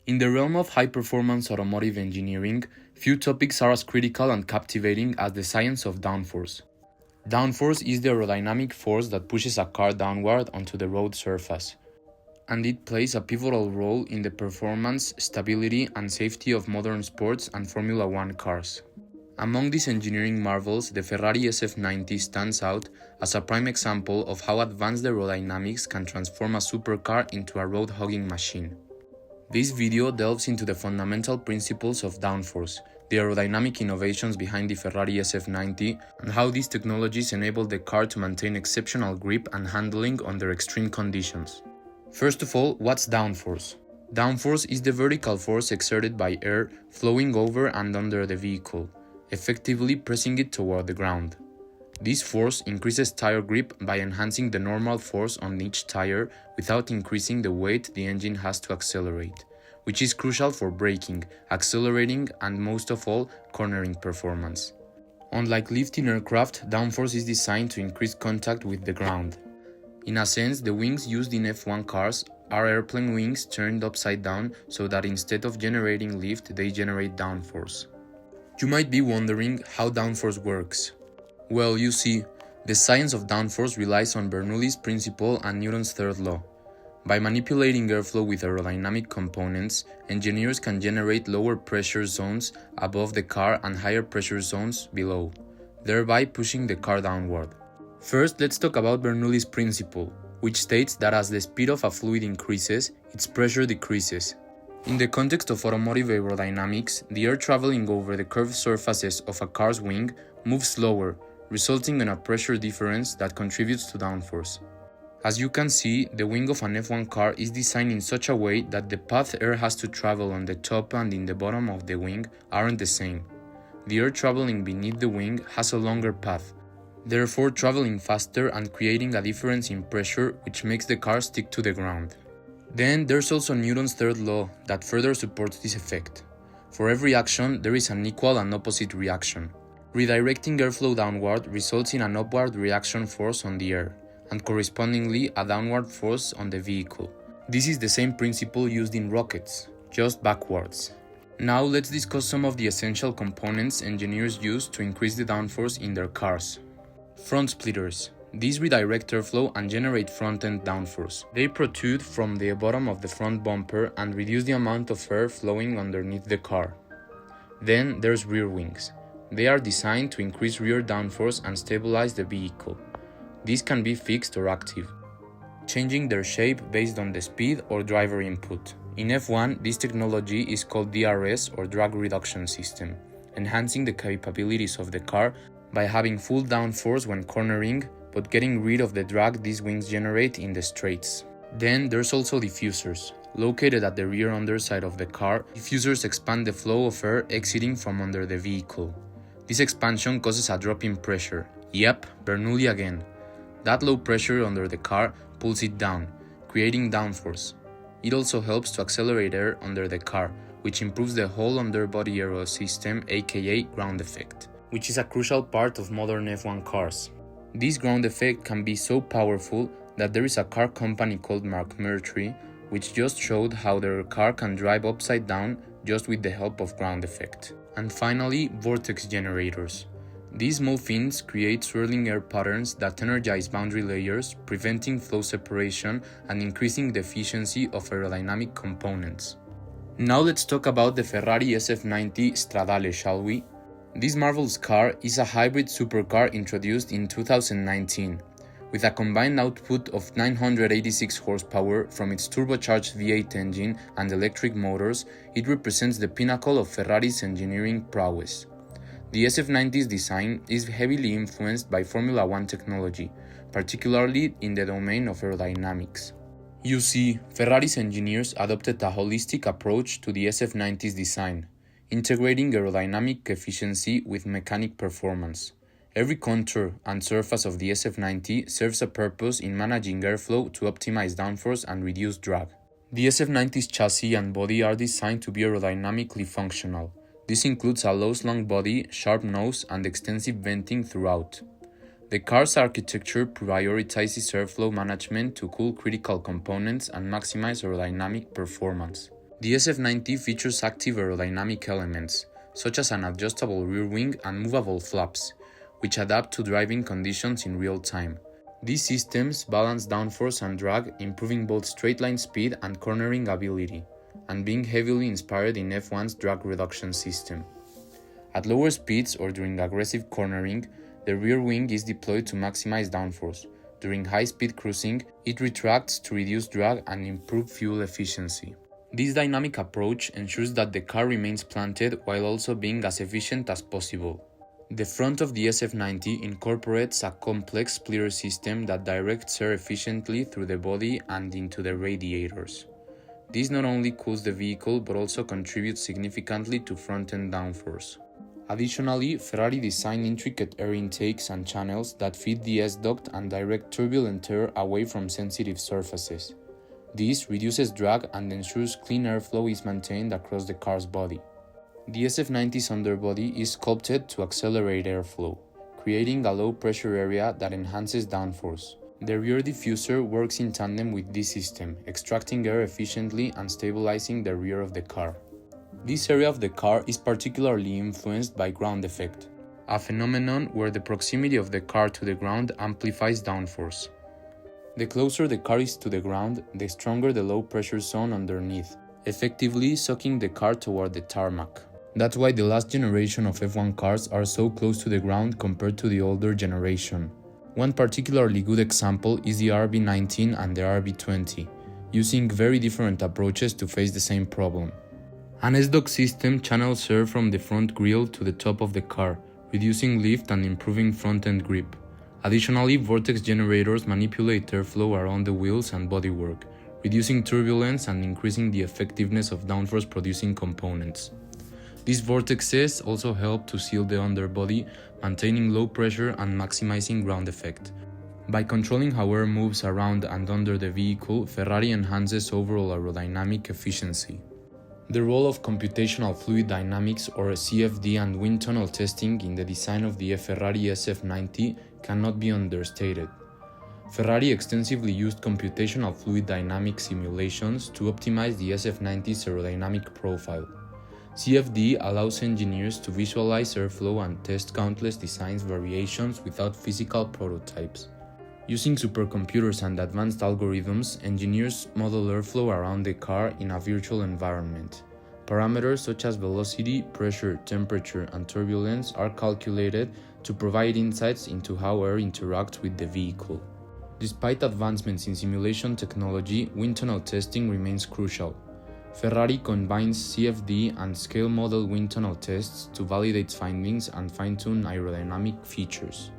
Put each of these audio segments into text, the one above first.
In the realm of high-performance automotive engineering, few topics are as critical and captivating as the science of downforce. Downforce is the aerodynamic force that pushes a car downward onto the road surface, and it plays a pivotal role in the performance, stability, and safety of modern sports and Formula One cars. Among these engineering marvels, the Ferrari SF90 stands out as a prime example of how advanced aerodynamics can transform a supercar into a road-hogging machine. This video delves into the fundamental principles of downforce, the aerodynamic innovations behind the Ferrari SF90, and how these technologies enable the car to maintain exceptional grip and handling under extreme conditions. First of all, what's downforce? Downforce is the vertical force exerted by air flowing over and under the vehicle, effectively pressing it toward the ground. This force increases tire grip by enhancing the normal force on each tire without increasing the weight the engine has to accelerate, which is crucial for braking, accelerating, and most of all, cornering performance. Unlike lifting aircraft, downforce is designed to increase contact with the ground. In a sense, the wings used in F1 cars are airplane wings turned upside down so that instead of generating lift, they generate downforce. You might be wondering how downforce works. Well, you see, the science of downforce relies on Bernoulli's principle and Newton's third law. By manipulating airflow with aerodynamic components, engineers can generate lower pressure zones above the car and higher pressure zones below, thereby pushing the car downward. First, let's talk about Bernoulli's principle, which states that as the speed of a fluid increases, its pressure decreases. In the context of automotive aerodynamics, the air traveling over the curved surfaces of a car's wing moves slower, resulting in a pressure difference that contributes to downforce. As you can see, the wing of an F1 car is designed in such a way that the path air has to travel on the top and in the bottom of the wing aren't the same. The air traveling beneath the wing has a longer path, therefore traveling faster and creating a difference in pressure which makes the car stick to the ground. Then there's also Newton's third law that further supports this effect. For every action, there is an equal and opposite reaction. Redirecting airflow downward results in an upward reaction force on the air, and correspondingly a downward force on the vehicle. This is the same principle used in rockets, just backwards. Now let's discuss some of the essential components engineers use to increase the downforce in their cars. Front splitters. These redirect airflow and generate front-end downforce. They protrude from the bottom of the front bumper and reduce the amount of air flowing underneath the car. Then there's rear wings. They are designed to increase rear downforce and stabilize the vehicle. These can be fixed or active, changing their shape based on the speed or driver input. In F1, this technology is called DRS or drag reduction system, enhancing the capabilities of the car by having full downforce when cornering, but getting rid of the drag these wings generate in the straights. Then there's also diffusers. Located at the rear underside of the car, diffusers expand the flow of air exiting from under the vehicle. This expansion causes a drop in pressure. Yep, Bernoulli again. That low pressure under the car pulls it down, creating downforce. It also helps to accelerate air under the car, which improves the whole underbody aero system, aka ground effect, which is a crucial part of modern F1 cars. This ground effect can be so powerful that there is a car company called Mclaren which just showed how their car can drive upside down just with the help of ground effect. And finally, vortex generators. These small fins create swirling air patterns that energize boundary layers, preventing flow separation and increasing the efficiency of aerodynamic components. Now let's talk about the Ferrari SF90 Stradale, shall we? This marvelous car is a hybrid supercar introduced in 2019. With a combined output of 986 horsepower from its turbocharged V8 engine and electric motors, it represents the pinnacle of Ferrari's engineering prowess. The SF90's design is heavily influenced by Formula One technology, particularly in the domain of aerodynamics. You see, Ferrari's engineers adopted a holistic approach to the SF90's design, integrating aerodynamic efficiency with mechanic performance. Every contour and surface of the SF90 serves a purpose in managing airflow to optimize downforce and reduce drag. The SF90's chassis and body are designed to be aerodynamically functional. This includes a low-slung body, sharp nose, and extensive venting throughout. The car's architecture prioritizes airflow management to cool critical components and maximize aerodynamic performance. The SF90 features active aerodynamic elements, such as an adjustable rear wing and movable flaps, which adapt to driving conditions in real time. These systems balance downforce and drag, improving both straight-line speed and cornering ability, and being heavily inspired in F1's drag reduction system. At lower speeds or during aggressive cornering, the rear wing is deployed to maximize downforce. During high-speed cruising, it retracts to reduce drag and improve fuel efficiency. This dynamic approach ensures that the car remains planted while also being as efficient as possible. The front of the SF90 incorporates a complex splitter system that directs air efficiently through the body and into the radiators. This not only cools the vehicle but also contributes significantly to front-end downforce. Additionally, Ferrari designed intricate air intakes and channels that feed the S-duct and direct turbulent air away from sensitive surfaces. This reduces drag and ensures clean airflow is maintained across the car's body. The SF90's underbody is sculpted to accelerate airflow, creating a low-pressure area that enhances downforce. The rear diffuser works in tandem with this system, extracting air efficiently and stabilizing the rear of the car. This area of the car is particularly influenced by ground effect, a phenomenon where the proximity of the car to the ground amplifies downforce. The closer the car is to the ground, the stronger the low-pressure zone underneath, effectively sucking the car toward the tarmac. That's why the last generation of F1 cars are so close to the ground compared to the older generation. One particularly good example is the RB19 and the RB20, using very different approaches to face the same problem. An S-duct system channels air from the front grille to the top of the car, reducing lift and improving front-end grip. Additionally, vortex generators manipulate airflow around the wheels and bodywork, reducing turbulence and increasing the effectiveness of downforce-producing components. These vortexes also help to seal the underbody, maintaining low pressure and maximizing ground effect. By controlling how air moves around and under the vehicle, Ferrari enhances overall aerodynamic efficiency. The role of computational fluid dynamics or CFD and wind tunnel testing in the design of the Ferrari SF90 cannot be understated. Ferrari extensively used computational fluid dynamic simulations to optimize the SF90's aerodynamic profile. CFD allows engineers to visualize airflow and test countless design variations without physical prototypes. Using supercomputers and advanced algorithms, engineers model airflow around the car in a virtual environment. Parameters such as velocity, pressure, temperature, and turbulence are calculated to provide insights into how air interacts with the vehicle. Despite advancements in simulation technology, wind tunnel testing remains crucial. Ferrari combines CFD and scale model wind tunnel tests to validate findings and fine-tune aerodynamic features.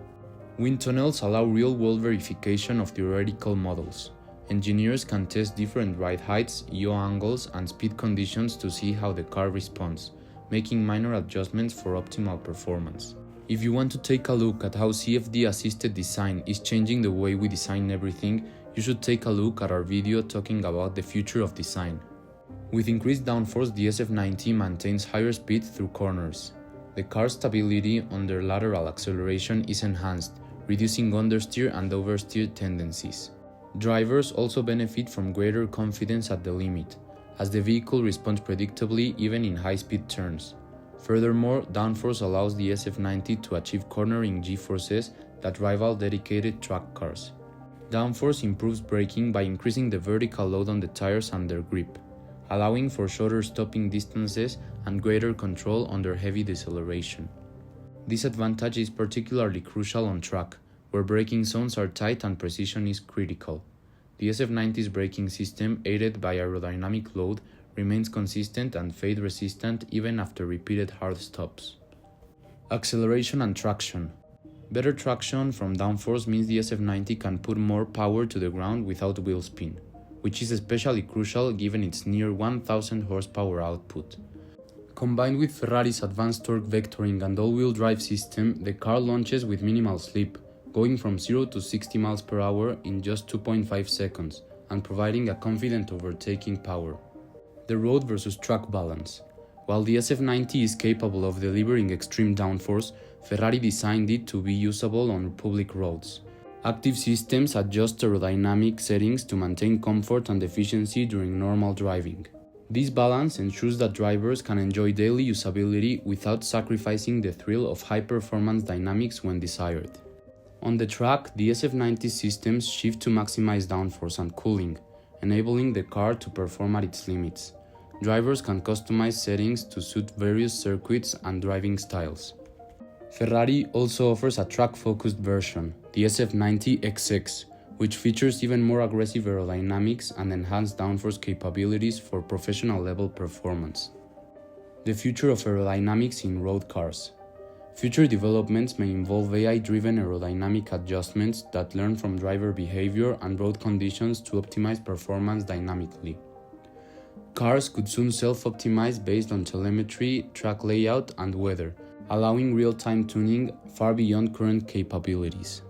Wind tunnels allow real-world verification of theoretical models. Engineers can test different ride heights, yaw angles, and speed conditions to see how the car responds, making minor adjustments for optimal performance. If you want to take a look at how CFD-assisted design is changing the way we design everything, you should take a look at our video talking about the future of design. With increased downforce, the SF90 maintains higher speed through corners. The car's stability under lateral acceleration is enhanced, reducing understeer and oversteer tendencies. Drivers also benefit from greater confidence at the limit, as the vehicle responds predictably even in high-speed turns. Furthermore, downforce allows the SF90 to achieve cornering G-forces that rival dedicated track cars. Downforce improves braking by increasing the vertical load on the tires and their grip, allowing for shorter stopping distances and greater control under heavy deceleration. This advantage is particularly crucial on track, where braking zones are tight and precision is critical. The SF90's braking system, aided by aerodynamic load, remains consistent and fade-resistant even after repeated hard stops. Acceleration and traction. Better traction from downforce means the SF90 can put more power to the ground without wheel spin, which is especially crucial given its near 1000 horsepower output. Combined with Ferrari's advanced torque vectoring and all-wheel drive system, the car launches with minimal slip, going from 0 to 60 miles per hour in just 2.5 seconds, and providing a confident overtaking power. The road versus track balance. While the SF90 is capable of delivering extreme downforce, Ferrari designed it to be usable on public roads. Active systems adjust aerodynamic settings to maintain comfort and efficiency during normal driving. This balance ensures that drivers can enjoy daily usability without sacrificing the thrill of high-performance dynamics when desired. On the track, the SF90 systems shift to maximize downforce and cooling, enabling the car to perform at its limits. Drivers can customize settings to suit various circuits and driving styles. Ferrari also offers a track-focused version, the SF90 XX, which features even more aggressive aerodynamics and enhanced downforce capabilities for professional-level performance. The future of aerodynamics in road cars. Future developments may involve AI-driven aerodynamic adjustments that learn from driver behavior and road conditions to optimize performance dynamically. Cars could soon self-optimize based on telemetry, track layout, and weather, allowing real-time tuning far beyond current capabilities.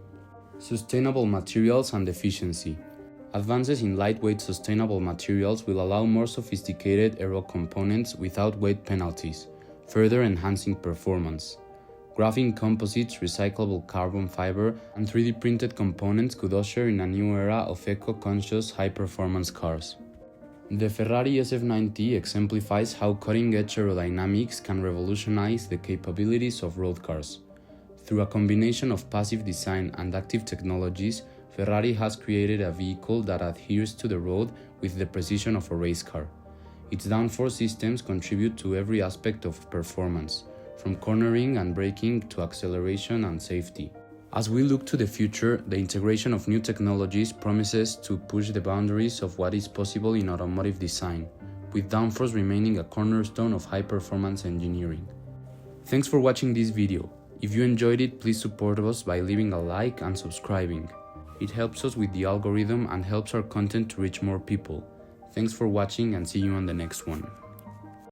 Sustainable materials and efficiency. Advances in lightweight sustainable materials will allow more sophisticated aero components without weight penalties, further enhancing performance. Graphene composites, recyclable carbon fiber, and 3D printed components could usher in a new era of eco-conscious high-performance cars. The Ferrari SF90 exemplifies how cutting-edge aerodynamics can revolutionize the capabilities of road cars. Through a combination of passive design and active technologies, Ferrari has created a vehicle that adheres to the road with the precision of a race car. Its downforce systems contribute to every aspect of performance, from cornering and braking to acceleration and safety. As we look to the future, the integration of new technologies promises to push the boundaries of what is possible in automotive design, with downforce remaining a cornerstone of high-performance engineering. Thanks for watching this video. If you enjoyed it, please support us by leaving a like and subscribing. It helps us with the algorithm and helps our content to reach more people. Thanks for watching and see you on the next one.